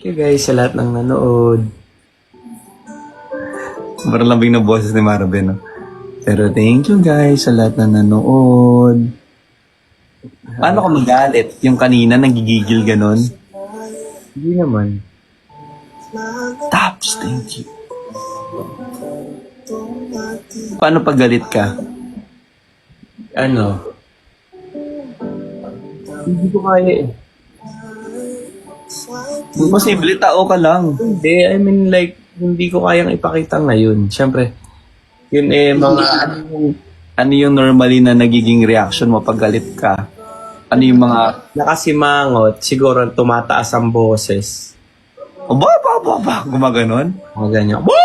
Thank you guys sa lahat ng nanood. Parang lambing na boses ni Marvin, no? Pero thank you guys sa lahat ng nanood. Paano ka magalit? Yung kanina, nagigigil ganon? Hindi naman. Tops, thank you. Paano pag galit ka? Ano? Hindi ko kaya eh. Posible, tao ka lang. Hindi, I mean like, hindi ko kayang ipakita ngayon. Siyempre, yun eh, mga Ano yung normally na nagiging reaction mo pag galit ka? Ano yung mga... nakasimangot, siguro tumataas ang boses. Gumaganon? Mga ganyan. Woo!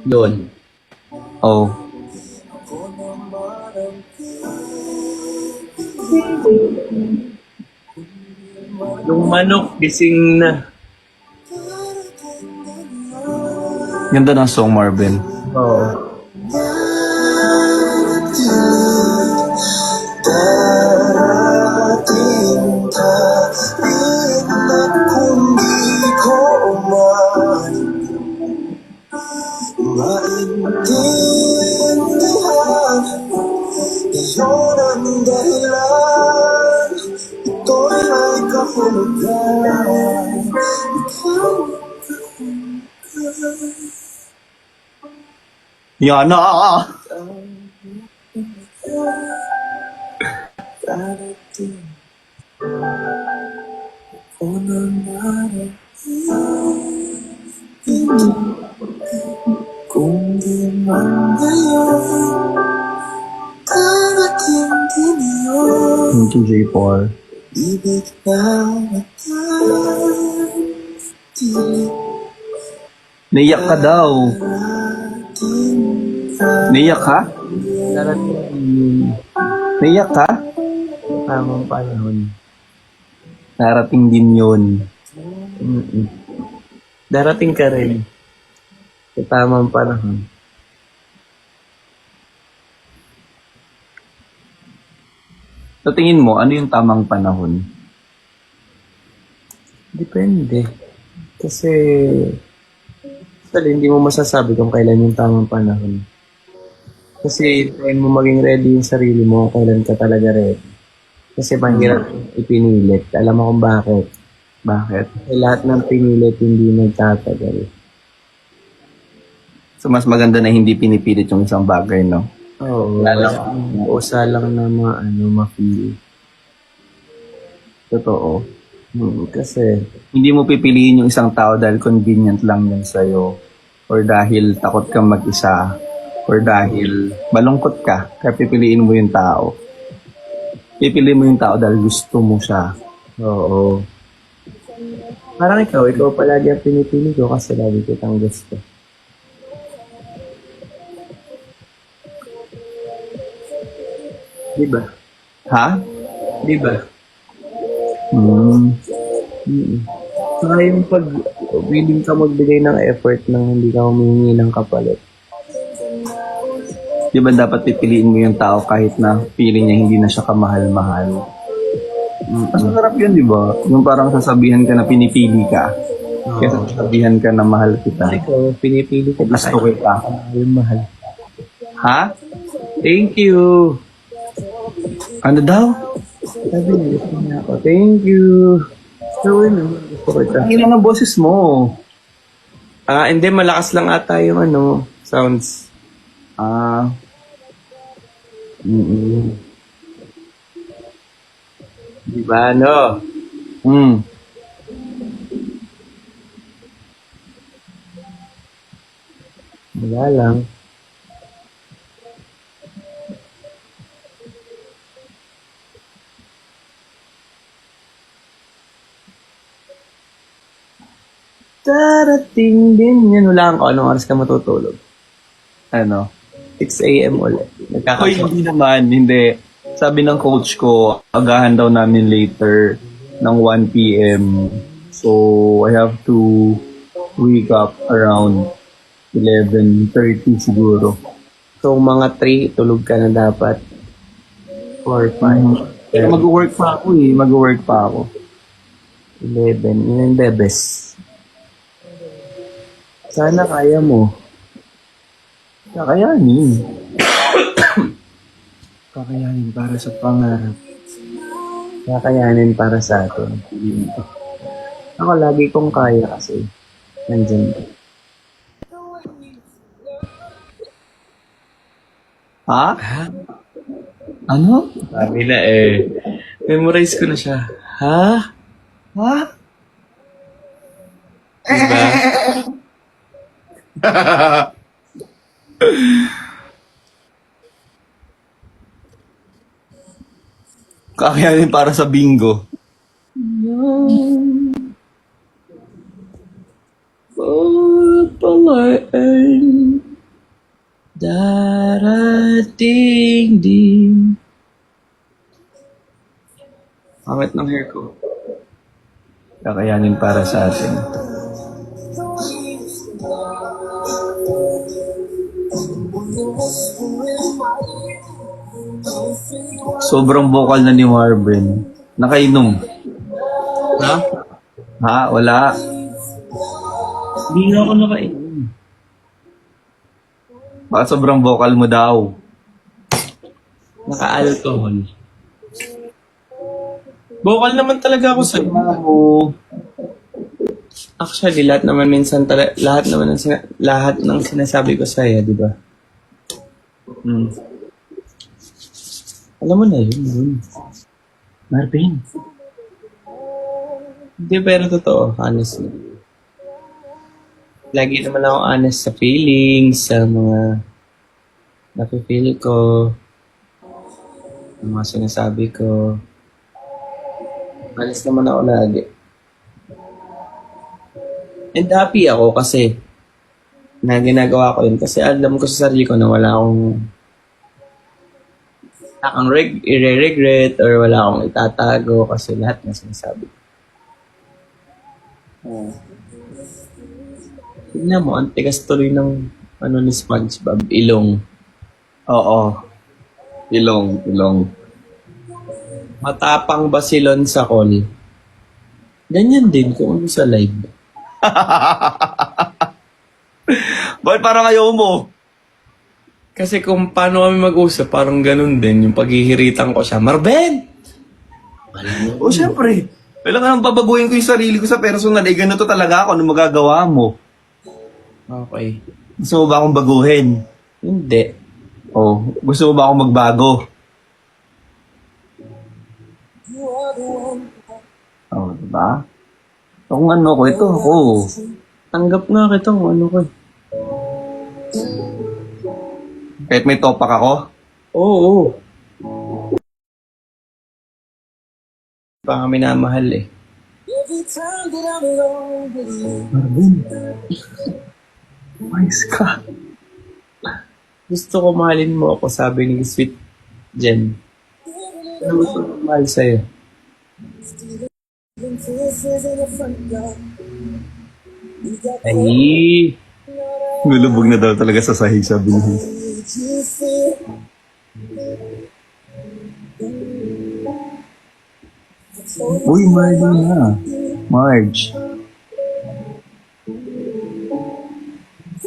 Yun. Oh. Yung manok, gising na. Ganda ng song, Marvin. Oo. Yana! Kung di man ngayon, darating din yun. Thank you, J4. Ibig na matangin, Naiyak ka daw. Naiyak ka? Darating yun. Naiyak ka? Tamang panahon. Narating din yun. Mm-mm. Darating ka rin. Sa tamang panahon. Sa tingin mo, ano yung tamang panahon? Depende. Kasi, hindi mo masasabi kung kailan yung tamang panahon. Kasi, try mo maging ready yung sarili mo kung kailan ka talaga ready. Kasi mahirap ipinilit. Alam mo kung bakit? Bakit? Kasi lahat ng pinilit hindi nagtatagal. So, mas maganda na hindi pinipilit yung isang bagay, no? Oo. Usa lang na ma-feel. Totoo. Kasi, Hindi mo pipiliin yung isang tao dahil convenient lang yun sa'yo. Or dahil takot kang mag-isa. Or dahil malungkot ka. Kaya pipiliin mo yung tao. Pipiliin mo yung tao dahil gusto mo siya. oo. Parang ikaw palagi ang pinipili ko kasi lagi kitang gusto. Diba? Ha? Diba? Hmm. Saka yung pag willing ka magbigay ng effort nang hindi ka humingi ng kapalit. Di ba dapat pipiliin mo yung tao kahit na feeling niya hindi na siya kamahal-mahal? Mas masarap yun, di ba? Yung parang sasabihan ka na pinipili ka. Kaya sasabihan ka na mahal kita. Ikaw, pinipili ko ba Gusto kita. mahal. Ha? Thank you! Ano daw? Sabi niya, gusto niya ako. Thank you! So, gusto ko ito. Ang ina ng boses mo. Hindi, malakas lang ata yung sounds. Ah. Diba, Hmm. Wala lang. Darating din yan. Wala kang anong oras ka matutulog. Ano? 6 a.m. ulit. Hoy, hindi naman. Hindi. Sabi ng coach ko, agahan daw namin later ng 1 p.m. So, I have to wake up around 11:30 siguro. So, mga 3, tulog ka na dapat. 4, 5, Pero mag-work pa ako eh. Mag-work pa ako. 11. Yun ang bebes. Sana kaya mo. Kakayanin. Kakayanin para sa pangarap. Kakayanin para sa atin. Ako lagi kong kaya kasi. Nandyan. Ha? Ano? Sabi na eh. Memorize ko na siya. Ha? Ha? Diba? Kakayanin para sa bingo. Papalaan darating din. Pangit ng hair ko. Kakayanin para sa atin. Sobrang vocal na ni Marvin. Nakainom. Ha? Ha? Wala. Hindi nga ako nakainom. Baka sobrang vocal mo daw. Naka-alcohol. Vocal naman talaga ako sa Oo. Actually, lahat naman lahat ng sinasabi ko sa'yo, di ba? Hmm. Alam mo na yun. Marvin. Hindi, pero totoo, honestly. Lagi naman ako honest sa feelings, sa mga nafe-feel ko, sa mga sinasabi ko. Honest naman ako lagi. And happy ako kasi na ginagawa ko yun. Kasi alam ko sa sarili ko na wala akong i-regret or wala akong itatago kasi lahat na sinasabi ko. Tignan mo, ang tigas tuloy ng ni SpongeBob, ilong. Oo. Ilong. Matapang basilon sa call. Ganyan din kung ano sa live. Bakit parang ayaw mo? Kasi kung paano kami mag-usap, parang ganun din. Yung paghihiritan ko siya, Marben! O syempre. Kailangan babaguhin ko yung sarili ko sa personal. Eh, ganito talaga ako. Ano magagawa mo? Okay. Gusto mo ba akong baguhin? Hindi. O, gusto mo ba akong magbago? O, diba? So, kung ano ko, ito ako. Tanggap nga kita kung ano ko. Kahit may topak ako? Oo. Pa nga minamahal eh. Marvin. Mais ka. Gusto ko mahalin mo ako, sabi ni Sweet Jen. Ano gusto ko mahal sa'yo? Ay! Nulubog na daw talaga sa sahig, sabi niya. Uy, Marge na. Marge.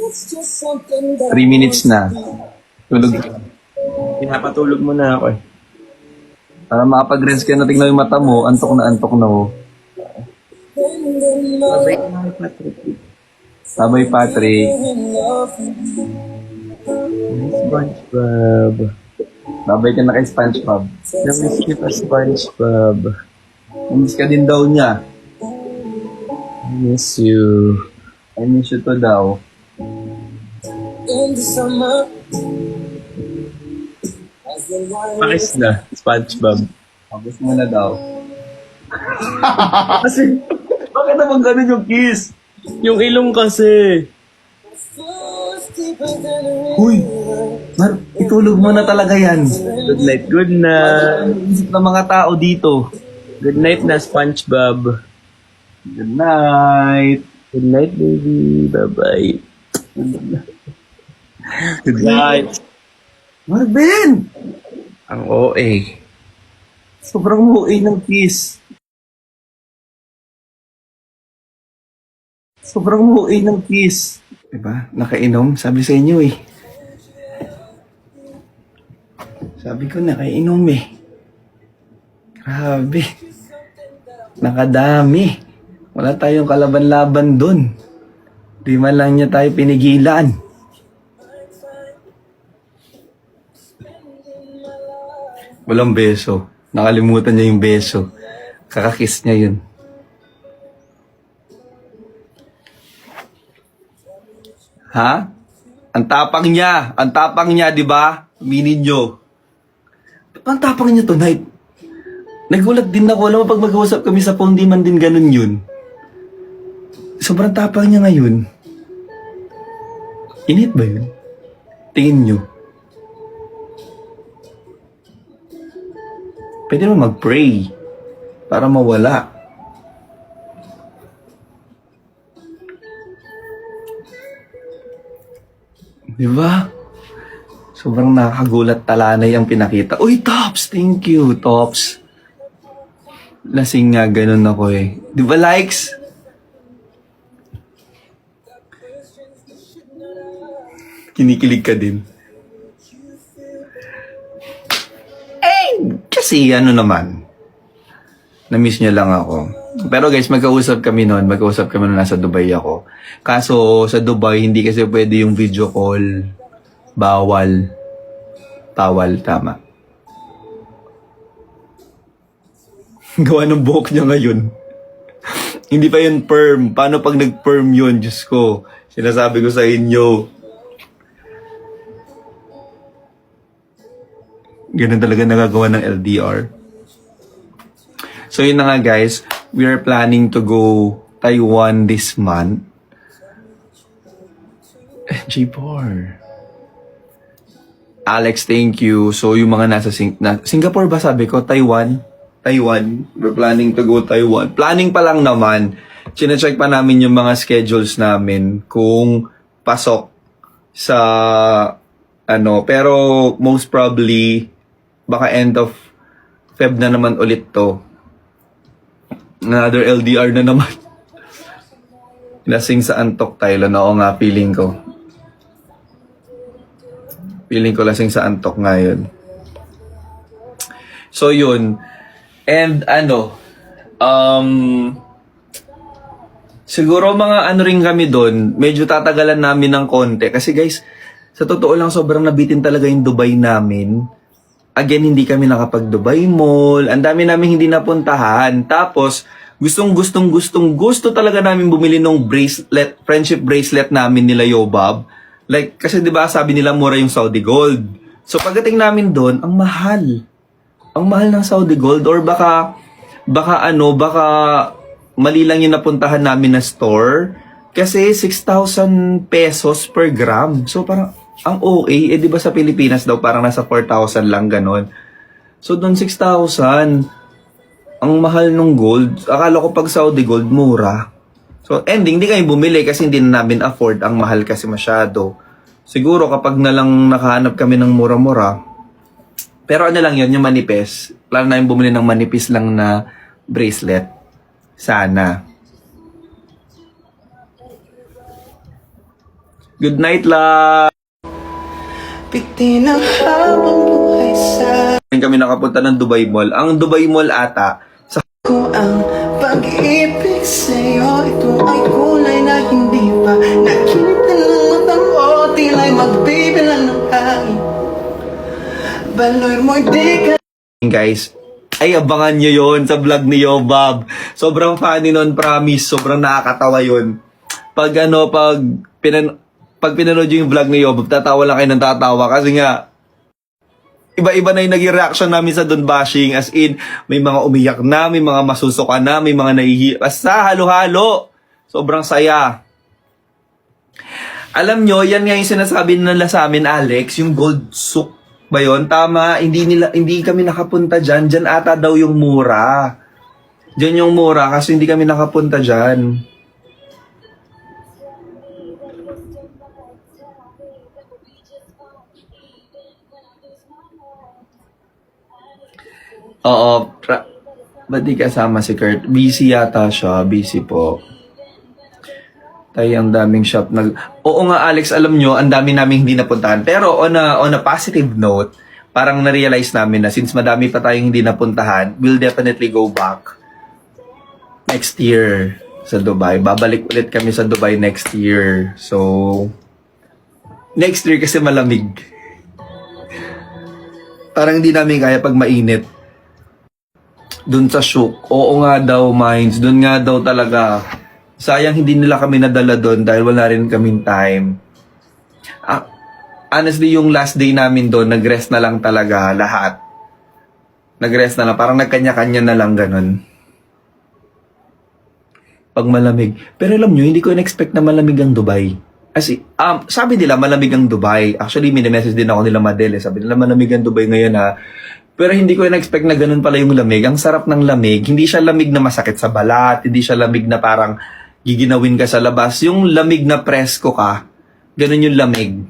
It's 3 minutes na. Tulog. Pinapatulog mo na ako eh. Para makapag-rinse ka na, tingnan yung mata mo, antok na ako. Babay ka na kay Patrick. Sabay, Patrick. SpongeBob. Babay ka na kay SpongeBob. Namiss kita, SpongeBob. Namiss ka din daw niya. I miss you. I miss you to daw. in the summer. Pakis na, SpongeBob. Tapos mo na daw. Kasi, bakit naman ganun yung kiss? Yung ilong kasi. Uy, itulog mo na talaga yan. Good night, good night. Ang isip ng mga tao dito. Good night na, SpongeBob. Good night. Good night, baby. Bye-bye. Good night. Marvin! Ang OA. Sobrang OA ng kiss. Sobrang OA ng kiss. Diba? Nakainom? Sabi sa inyo eh. Sabi ko nakainom eh. Grabe. Nakadami. Wala tayong kalaban-laban dun. Di man lang niya tayo pinigilan. Walang beso. Nakalimutan niya yung beso. Kakakiss niya yun. Ha? Ang tapang niya. Ang tapang niya, di ba? Aminin nyo. Ba't ang tapang niya tonight? Nagulat din ako. Alam mo, pag mag-uusap kami sa phone, di man din ganun yun. Sobrang tapang niya ngayon. Init ba yun? Tingin nyo. Pwede naman mag-pray para mawala. Diba? Sobrang nakakagulat talanay ang pinakita. Uy, Tops! Thank you, Tops. Lasing nga, ganun ako eh. Diba, likes? Kinikilig ka din. Kasi ano naman, na-miss niya lang ako. Pero guys, magkausap kami noon nasa Dubai ako. Kaso sa Dubai, hindi kasi pwede yung video call. Bawal. Tawal, tama. Gawa ng buhok niya ngayon. Hindi pa yun perm. Paano pag nag-perm yun? Diyos ko, sinasabi ko sa inyo. Ganun talaga nagagawa ng LDR. So yun na nga guys, we are planning to go Taiwan this month. G4. Alex, thank you. So yung mga nasa Singapore ba sabi ko? Taiwan. We're planning to go Taiwan. Planning pa lang naman. Chine-check pa namin yung mga schedules namin kung pasok sa pero most probably baka end of Feb na naman ulit to. Another LDR na naman. Lasing sa antok, Tylo. Oo nga, feeling ko. Feeling ko lasing sa antok ngayon. So, yun. And, siguro mga rin kami doon, medyo tatagalan namin ng konti. Kasi guys, sa totoo lang, sobrang nabitin talaga yung Dubai namin. Again, hindi kami nakapag-Dubai Mall. Ang dami namin hindi napuntahan. Tapos, gusto talaga namin bumili ng bracelet, friendship bracelet namin nila Yobab. Like, kasi 'di ba sabi nila mura yung Saudi Gold. So, pagdating namin doon, ang mahal. Ang mahal ng Saudi Gold. Or baka mali lang yung napuntahan namin na store. Kasi 6,000 pesos per gram. So, parang ang OA, di ba sa Pilipinas daw parang nasa 4,000 lang ganon. So doon 6,000. Ang mahal ng gold. Akala ko pag Saudi Gold, mura. So ending, di kami bumili kasi hindi na namin afford. Ang mahal kasi masyado. Siguro kapag na lang nakahanap kami ng mura-mura. Pero lang yun, yung manipis. Plano namin bumili ng manipis lang na bracelet. Sana. Good night, love! Bitin ang habang buhay sa Kami nakapunta ng Dubai Mall. Ang Dubai Mall ata, sa ko ang pag-ibig sa'yo. Ito ay kulay na hindi pa nakita ng mata mo. Tila'y magbibilang ng hangin. Baloy mo'y di ka guys, ay abangan nyo yon sa vlog ni Yobab. Sobrang funny nun, promise. Sobrang nakakatawa yun. Pag pinanood yung vlog ni Yobab, tatawa lang kayo ng tatawa. Kasi nga, iba-iba na yung naging reaction namin sa Don bashing. As in, may mga umiyak na, may mga masusuka na, may mga nahihiya. Basta halo-halo. Sobrang saya. Alam nyo, yan nga yung sinasabi nila sa amin, Alex, yung gold souk ba yun? Tama, hindi kami nakapunta dyan. Dyan ata daw yung mura. Dyan yung mura kasi hindi kami nakapunta dyan. Oo, ba't di kasama si Kurt? Busy yata siya, busy po. Tayo ang daming shop Oo nga Alex, alam nyo, ang dami naming hindi napuntahan. Pero on a positive note, parang na-realize namin na since madami pa tayong hindi napuntahan, we'll definitely go back next year sa Dubai. Babalik ulit kami sa Dubai next year. So, next year kasi malamig. Parang hindi namin kaya pag mainit. Doon sa Shook. Oo nga daw, Minds. Doon nga daw talaga. Sayang hindi nila kami nadala doon dahil wala rin kaming time. Honestly, yung last day namin doon, nag-rest na lang talaga lahat. Nag-rest na lang. Parang nagkanya-kanya na lang ganun. Pag malamig. Pero alam nyo, hindi ko in-expect na malamig ang Dubai. Sabi nila malamig ang Dubai. Actually, mini-message din ako nila Madel. Sabi nila malamig ang Dubai ngayon ha. Pero hindi ko in-expect na ganun pala yung lamig. Ang sarap ng lamig. Hindi siya lamig na masakit sa balat. Hindi siya lamig na parang giginawin ka sa labas. Yung lamig na presko ka. Ganun yung lamig.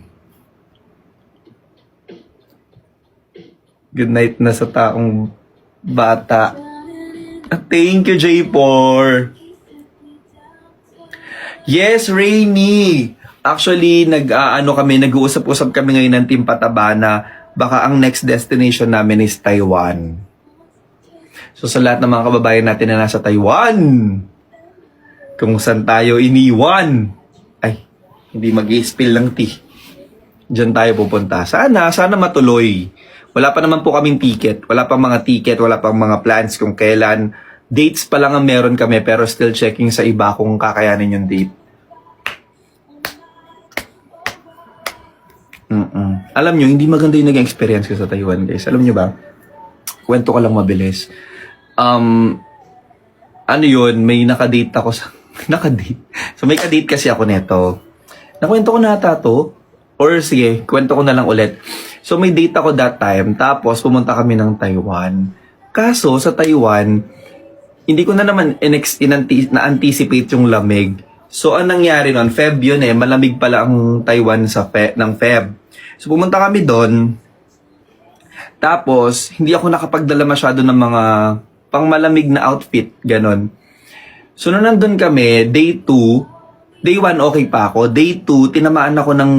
Good night na sa taong bata. Thank you, J4. Yes, Rainy. Actually, nag-uusap-usap kami ngayon ng Team Pataba na baka ang next destination namin is Taiwan. So sa lahat ng mga kababayan natin na nasa Taiwan, kung saan tayo iniwan, ay, hindi mag-i-spill ng tea. Diyan tayo pupunta. Sana matuloy. Wala pa naman po kaming ticket. Wala pang mga ticket, wala pang mga plans kung kailan. Dates pa lang ang meron kami pero still checking sa iba kung kakayanin yung date. Alam nyo, hindi maganda yung naging experience ko sa Taiwan, guys. Alam nyo ba? Kwento ko lang mabilis. May nakadate ako sa... nakadate? So, may kadate kasi ako neto. Nakwento ko na ata to. Or sige, kwento ko na lang ulit. So, may date ako that time. Tapos, pumunta kami ng Taiwan. Kaso, sa Taiwan, hindi ko na naman na-anticipate yung lamig. So, ang nangyari nun, Feb yun malamig pala ang Taiwan ng Feb. So, pumunta kami doon. Tapos, hindi ako nakapagdala masyado ng mga pangmalamig na outfit, ganon. So, nung nandun kami, day 1 okay pa ako. Day 2, tinamaan ako ng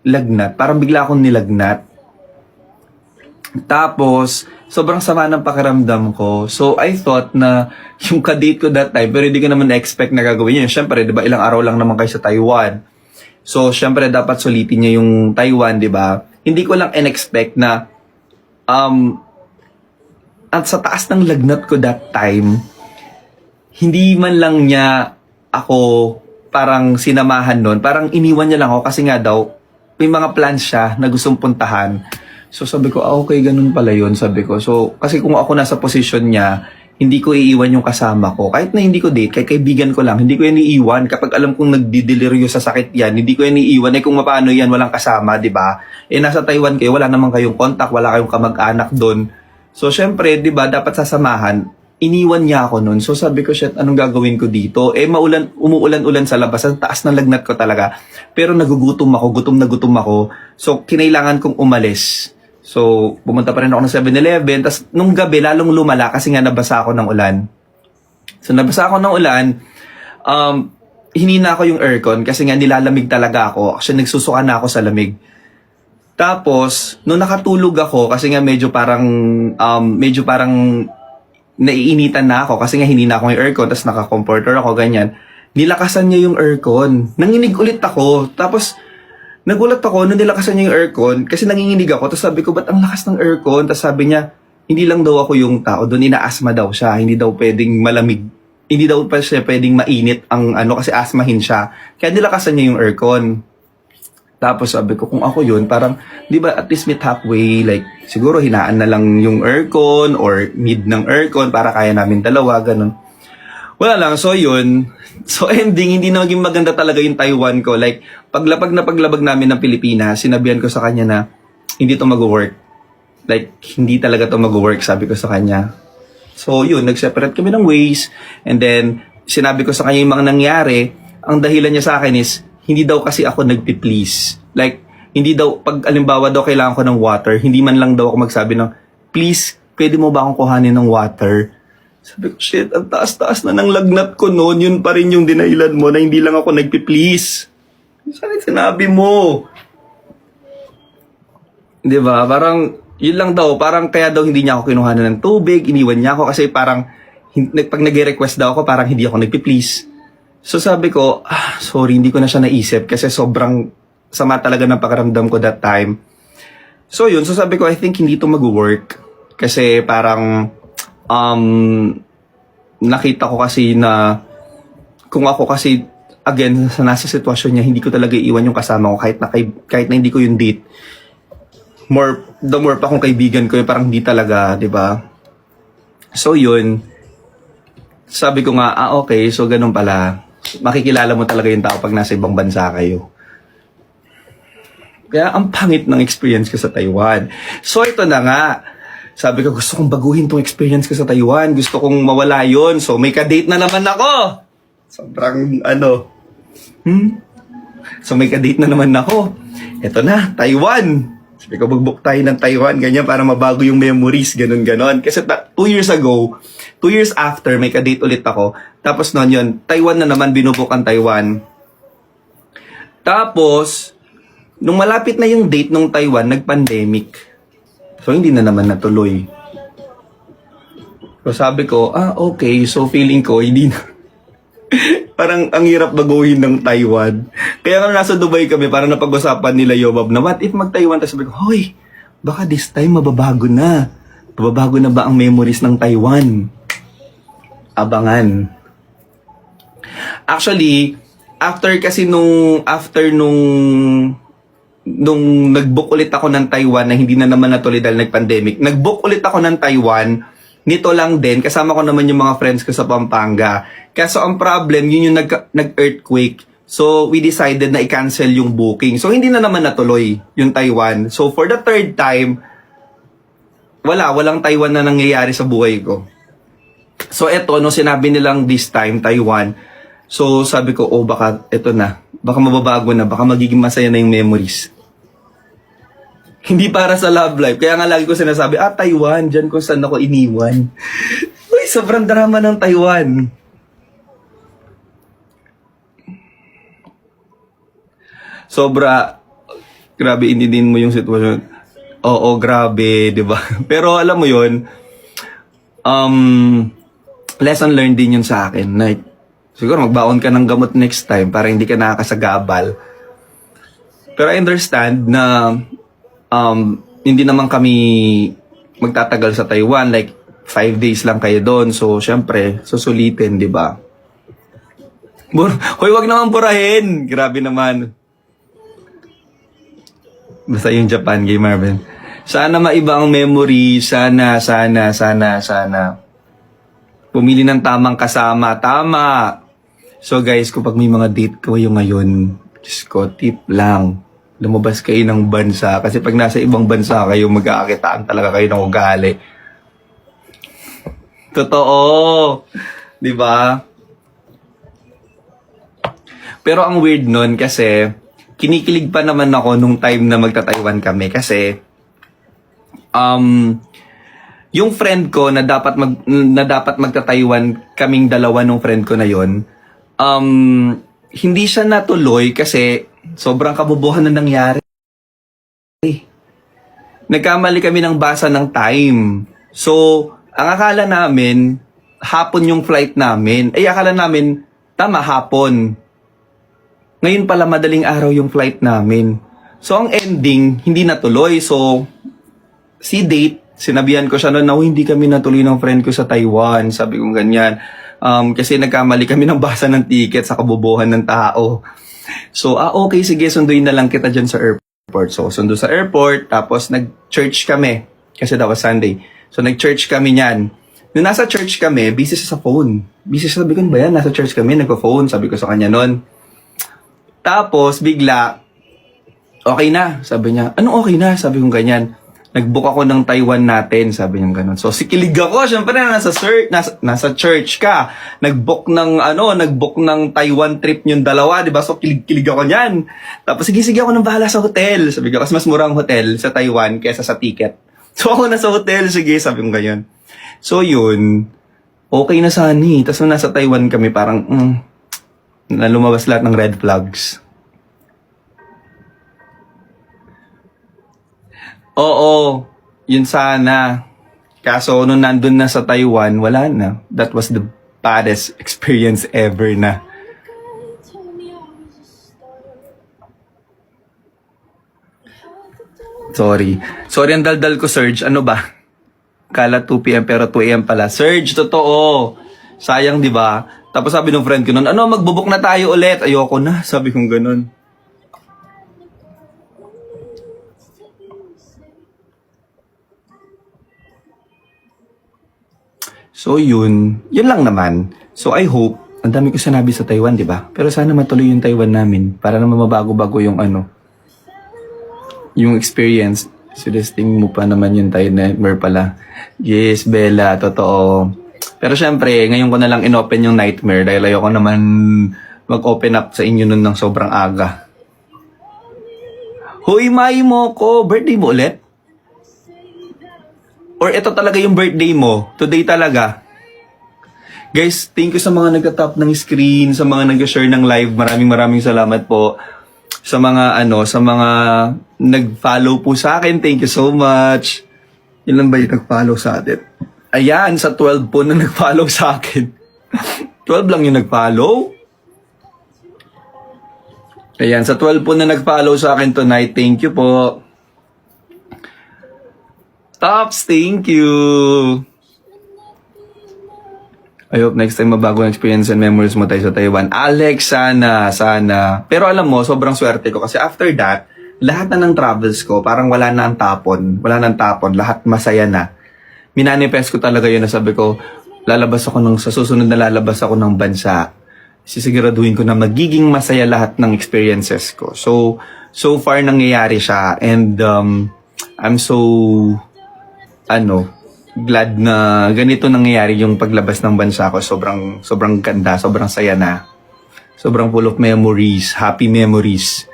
lagnat. Parang bigla akong nilagnat. Tapos, sobrang sama ng pakiramdam ko. So, I thought na yung kadate ko that time, pero hindi ko naman na-expect na gagawin yun. Siyempre, di ba, ilang araw lang naman kayo sa Taiwan. So, siyempre, dapat sulitin niya yung Taiwan, di ba? Hindi ko lang in-expect na, at sa taas ng lagnat ko that time, hindi man lang niya ako parang sinamahan nun. Parang iniwan niya lang ako kasi nga daw, may mga plans siya na gustong puntahan. So sabi ko, okay, ganun pala yun, sabi ko. So, kasi kung ako nasa posisyon niya, hindi ko iiwan yung kasama ko. Kahit na hindi ko date, kahit kaibigan ko lang, hindi ko yan iiwan. Kapag alam kong nagdideliryo sa sakit yan, hindi ko yan iiwan. Kung mapano yan, walang kasama, di ba? Nasa Taiwan kayo, wala naman kayong contact, wala kayong kamag-anak doon. So, syempre, di ba, dapat sasamahan. Iniwan niya ako noon. So, sabi ko, shit, anong gagawin ko dito? Umuulan-ulan sa labas. Ang taas ng lagnat ko talaga. Pero nagugutom ako, gutom na gutom ako. So, kinailangan kong umalis. So, pumunta pa rin ako ng 7-Eleven. Tapos, nung gabi, lalong lumala kasi nga nabasa ako ng ulan. So, nabasa ako ng ulan. Hinina ko yung aircon kasi nga nilalamig talaga ako. Actually, nagsusuka na ako sa lamig. Tapos, nung nakatulog ako, kasi nga medyo parang naiinitan na ako kasi nga hinina ko yung aircon, tapos naka-comforter ako, ganyan. Nilakasan niya yung aircon. Nanginig ulit ako. Tapos, nagulat ako nung nilakasan niya yung aircon kasi nanginginig ako. Tapos sabi ko, ba't ang lakas ng aircon? Tapos sabi niya, hindi lang daw ako yung tao doon, ina-asthma daw siya. Hindi daw pwedeng malamig. Hindi daw pa siya pwedeng mainit ang kasi asthmahin siya. Kaya nilakasan niya yung aircon. Tapos sabi ko, kung ako yun, parang, di ba at least meet halfway, like, siguro hinaan na lang yung aircon or mid ng aircon para kaya namin dalawa, ganun. Wala lang, so yun. So ending, hindi na maging maganda talaga yung Taiwan ko. Like, paglabag namin ng Pilipinas, sinabihan ko sa kanya na, hindi to mag-work. Like, hindi talaga to mag-work, sabi ko sa kanya. So yun, nag-separate kami ng ways, and then, sinabi ko sa kanya yung mga nangyari, ang dahilan niya sa akin is, hindi daw kasi ako nagpi-please. Like, hindi daw, pag alimbawa daw kailangan ko ng water, hindi man lang daw ako magsabi ng, please, pwede mo ba akong kuhanin ng water? Sabi ko, shit, ang taas-taas na ng lagnat ko noon. Yun pa rin yung dinailan mo na hindi lang ako nagpi-please. Saan sinabi mo? Di ba? Parang, yun lang daw. Parang kaya daw hindi niya ako kinuhanan ng tubig. Iniwan niya ako kasi parang, pag nag-request daw ako, parang hindi ako nagpi-please. So sabi ko, sorry, hindi ko na siya naisip kasi sobrang sama talaga ng pakiramdam ko that time. So yun, so sabi ko, I think hindi to mag-work. Kasi parang, nakita ko kasi na, kung ako kasi, again, sa nasa sitwasyon niya, hindi ko talaga iwan yung kasama ko kahit na hindi ko yung date. The more pa kung kaibigan ko, parang hindi talaga, di ba? So yun, sabi ko nga, okay, so ganun pala. Makikilala mo talaga yung tao pag nasa ibang bansa kayo. Kaya ang pangit ng experience ko sa Taiwan. So ito na nga. Sabi ko, gusto kong baguhin tong experience ko sa Taiwan. Gusto kong mawala yon. So may ka-date na naman ako. Sobrang So may ka-date na naman ako. Ito na, Taiwan. Sabi ko, mag-book tayo ng Taiwan, ganyan, para mabago yung memories, ganun-ganon. Kasi 2 years ago, 2 years after, may ka-date ulit ako. Tapos noon yun, Taiwan na naman, binubuk ang Taiwan. Tapos, nung malapit na yung date nung Taiwan, nag-pandemic. So, hindi na naman natuloy. So, sabi ko, okay. So, feeling ko, hindi na. Parang ang hirap baguhin ng Taiwan. Kaya nga nasa Dubai kami, parang napag-usapan nila Yobab na, what if mag-Taiwan? Tapos sabi ko, hoy, baka this time mababago na. Mababago na ba ang memories ng Taiwan? Abangan. Actually, after nung nag-book ulit ako ng Taiwan na hindi na naman natuloy dahil nag-pandemic, nag-book ulit ako ng Taiwan, nito lang din, kasama ko naman yung mga friends ko sa Pampanga. Kaso ang problem, yun yung nag-earthquake. So, we decided na i-cancel yung booking. So, hindi na naman natuloy yung Taiwan. So, for the 3rd time, walang Taiwan na nangyayari sa buhay ko. So, eto, no, sinabi nilang this time, Taiwan. So, sabi ko, baka eto na. Baka mababago na. Baka magiging masaya na yung memories. Hindi para sa love life. Kaya nga lagi ko sinasabi, Taiwan, dyan kung saan ako iniwan. Uy, sobrang drama ng Taiwan. Grabe, intindihin mo yung sitwasyon. Oo, grabe, di ba? Pero alam mo yun, lesson learned din yun sa akin. Like, siguro magbaon ka ng gamot next time para hindi ka nakakasagabal. Pero I understand na hindi naman kami magtatagal sa Taiwan. Like, 5 days lang kayo doon. So, syempre, susulitin, di ba? Hoy, wag naman burahin. Grabe naman. Basta yung Japan, Gay Marvin. Sana maiba ang memory. Sana. Pumili ng tamang kasama. Tama. So guys, kapag may mga date kayo ngayon, Diyos ko, tip lang. Lumabas kayo ng bansa. Kasi pag nasa ibang bansa kayo, mag-aakitaan talaga kayo ng ugali. Totoo. Di ba? Pero ang weird nun kasi, kinikilig pa naman ako nung time na magta-Taiwan kami kasi yung friend ko na dapat magta-Taiwan kaming dalawa nung friend ko na yon, hindi siya natuloy kasi sobrang kabubuhan na nangyari. Nagkamali kami ng basa ng time. So, ang akala namin hapon yung flight namin. Akala namin tama hapon. Ngayon pala madaling araw yung flight namin. So, ang ending, hindi natuloy. So, si date, sinabihan ko siya noon na hindi kami natuloy ng friend ko sa Taiwan. Sabi ko ganyan. Kasi nagkamali kami ng basa ng ticket sa kabubuhan ng tao. So, okay, sige, sunduin na lang kita dyan sa airport. So, sundo sa airport, tapos nag-church kami. Kasi that was Sunday. So, nag-church kami niyan. Nung nasa church kami, busy siya sa phone. Busy siya, sabi ko, ba yan? Nasa church kami, nagpo-phone. Sabi ko sa kanya noon. Tapos, bigla, okay na, sabi niya. Anong okay na? Sabi ko ganyan. Nag-book ako ng Taiwan natin, sabi niya ganun. So, sikilig ako. Siyempre, nasa church ka. Nag-book ng Taiwan trip yung dalawa, di ba? So, kilig ako niyan. Tapos, sige ako nang bahala sa hotel. Sabi ko, kasi mas mura ang hotel sa Taiwan kaysa sa ticket. So ako nasa hotel, sige, sabi ko ganyan. So yun, okay na sana eh. Tapos nung nasa Taiwan kami, parang, na lumabas lahat ng red flags. Oo, yun sana. Kaso nung nandun na sa Taiwan, wala na. That was the baddest experience ever na. Sorry. Sorry ang daldal ko, Serge. Ano ba? Kala 2 p.m. pero 2 a.m. pala. Serge, totoo. Sayang, di ba? Tapos sabi ng friend ko nun, ano, magbubuk na tayo ulit. Ayoko na. Sabi kong ganun. So yun. Yun lang naman. So I hope, ang dami ko sinabi sa Taiwan, di ba? Pero sana matuloy yung Taiwan namin para naman mabago-bago yung yung experience. Suggesting mo pa naman yung Thai nightmare pala. Yes, Bella, totoo. Pero syempre, ngayon ko na lang inopen yung nightmare dahil ayoko naman mag-open up sa inyo nun ng sobrang aga. Hoy, Mai mo ko! Birthday mo ulit? Or ito talaga yung birthday mo? Today talaga? Guys, thank you sa mga nag-tap ng screen, sa mga nag-share ng live. Maraming salamat po. Sa mga nag-follow po sa akin, thank you so much. Ilan ba yung nag-follow sa atin? Ayan, sa 12 po na nag-follow sa akin. 12 lang yung nag-follow. Ayan, sa 12 po na nag-follow sa akin tonight, thank you po. Tops, thank you. I hope next time mabago ang experience and memories mo tayo sa Taiwan. Alex, sana. Pero alam mo, sobrang swerte ko kasi after that, lahat na ng travels ko, parang wala nang tapon. Lahat masaya na. Minanifest ko talaga yun na sabi ko, sa susunod na lalabas ako ng bansa. Sisiguraduhin ko na magiging masaya lahat ng experiences ko. So far nangyayari siya. And I'm so, glad na ganito nangyayari yung paglabas ng bansa ko. Sobrang ganda, sobrang saya na. Sobrang full of memories, happy memories.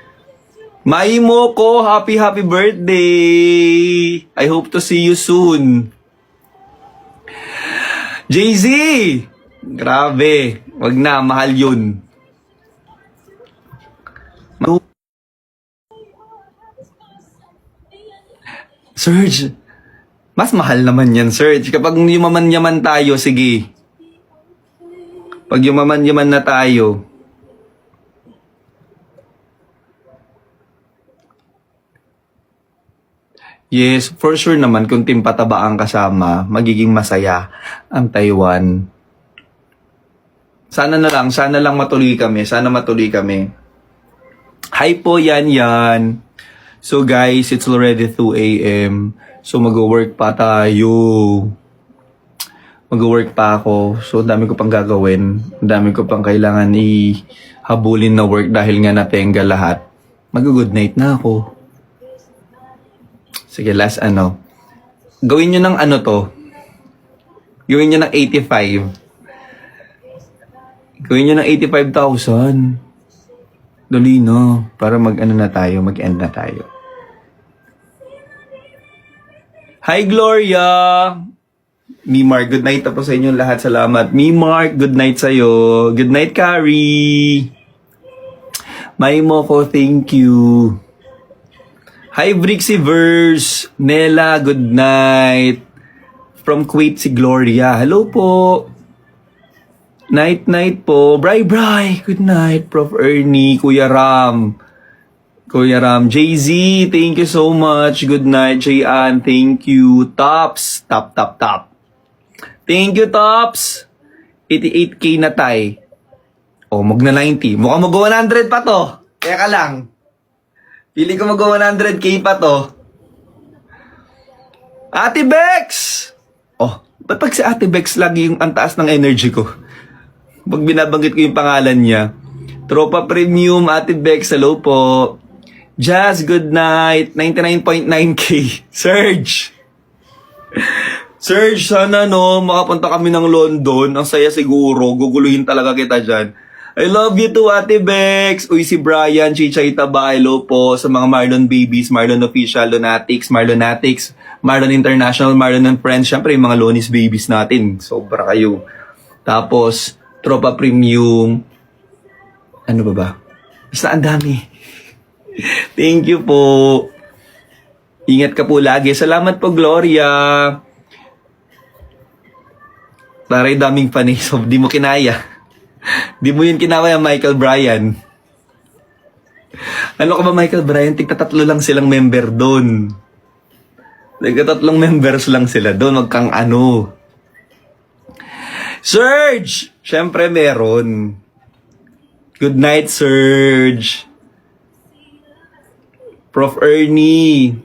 Mai mo ko, happy birthday! I hope to see you soon. Jay-Z! Grabe, wag na, mahal yun. Serge, mas mahal naman yan, Serge. Kapag yumaman-yaman tayo, sige. Pag yumaman-yaman na tayo. Yes, for sure naman, kung Team Pataba ang kasama, magiging masaya ang Taiwan. Sana lang matuloy kami. Sana matuloy kami. Hi po, yan. So guys, it's already 2 a.m. So mag-work pa tayo. Mag-work pa ako. So dami ko pang gagawin. Dami ko pang kailangan ihabulin na work dahil nga natenga lahat. Mag-good night na ako. Sige, last Gawin nyo ng Gawin nyo ng 85. Gawin nyo ng 85,000. Dali no. Para mag-end na tayo. Hi, Gloria! Mark, good night po sa inyo lahat. Salamat. Mark, good night sa'yo. Good night, Carrie. May mo ko, thank you. Hi, Brixiverse. Nela, good night. From Kuwait, si Gloria. Hello po. Night po. Bray. Good night, Prof. Ernie. Kuya Ram. Jay-Z, thank you so much. Good night, Jay-Ann. Thank you. Tops. Top. Thank you, Tops. 88K na tay. Magna 90. Mukhang mag-100 pa to. Teka lang. Pili ko mag-100K pa to. Ate Bex! Ba't pag si Ate Bex lagi yung antaas ng energy ko? Pag binabanggit ko yung pangalan niya. Tropa Premium, Ate Bex, hello po. Jazz, good night. 99.9K. Serge, sana makapunta kami ng London. Ang saya siguro. Guguluhin talaga kita dyan. I love you too, Ate Bex. Uy, si Brian, Chichay Taba, hello po sa mga Marlon Babies, Marlon Official, Lunatics, Marlon International, Marlon and Friends. Siyempre, yung mga Lonis Babies natin. Sobra kayo. Tapos, Tropa Premium. Ano ba ba? Basta ang dami. Thank you po. Ingat ka po lagi. Salamat po, Gloria. Taray, daming panis. Di mo kinaya. Di mo yun kinaya, Michael Bryan. Ano ka ba, Michael Bryan? Tigta-tatlo lang silang member doon. Tigta-tatlong members lang sila doon. Wag kang ano. Surge! Siyempre meron. Good night, Surge. Prof. Ernie.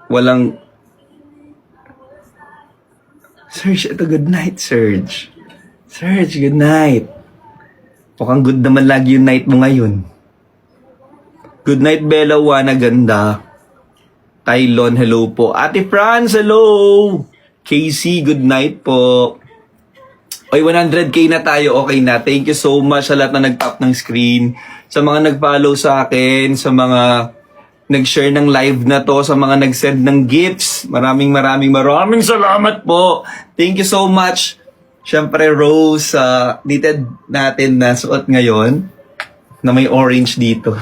Walang... Surge, ito good night, Surge. Surge, good night. Mukhang good naman lagi yung night mo ngayon. Good night, Bella Wana, ganda. Tylon, hello po. Ate Franz, hello. Casey, good night po. Oy, 100k na tayo, okay na. Thank you so much sa lahat na nag-tap ng screen. Sa mga nag-follow sa akin, sa mga nag-share ng live na to, sa mga nag-send ng gifts. Maraming salamat po. Thank you so much. Siyempre, Rose, knitted natin na suot ngayon na may orange dito.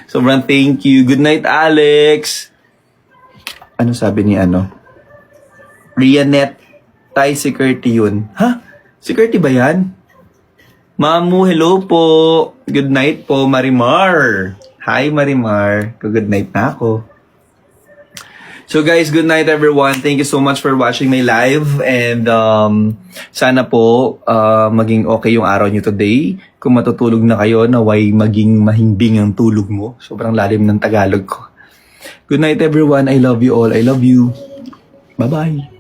Sobrang thank you. Good night, Alex. Ano sabi ni Rianet, Tay, si Curty yun. Ha? Si Curty ba yan? Mamu, hello po. Good night po, Marimar. Hi, Marimar. Good night na ako. So guys, good night everyone. Thank you so much for watching my live. And sana po maging okay yung araw nyo today. Kung matutulog na kayo, naway maging mahimbing ang tulog mo. Sobrang lalim ng Tagalog ko. Good night everyone. I love you all. I love you. Bye-bye.